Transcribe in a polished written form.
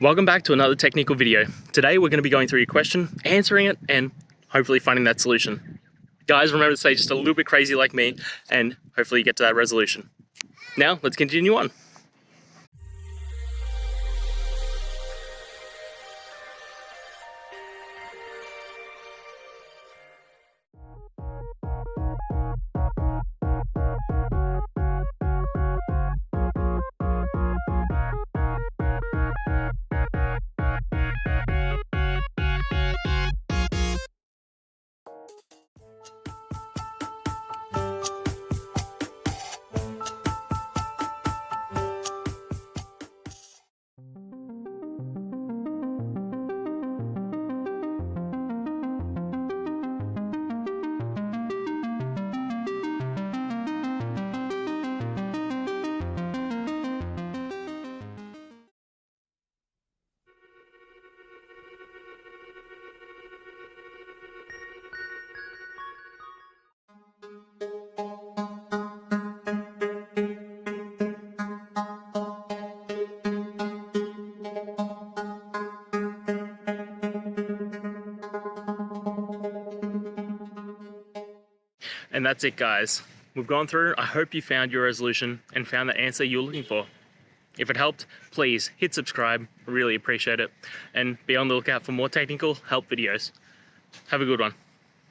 Welcome back to another technical video. Today we're going to be going through your question, answering it, and hopefully finding that solution. Guys, remember to stay just a little bit crazy like me, and hopefully you get to that resolution. Now, let's continue on. And that's it, guys. We've gone through. I hope you found your resolution and found the answer you're looking for. If it helped, please hit subscribe. I really appreciate it. And be on the lookout for more technical help videos. Have a good one.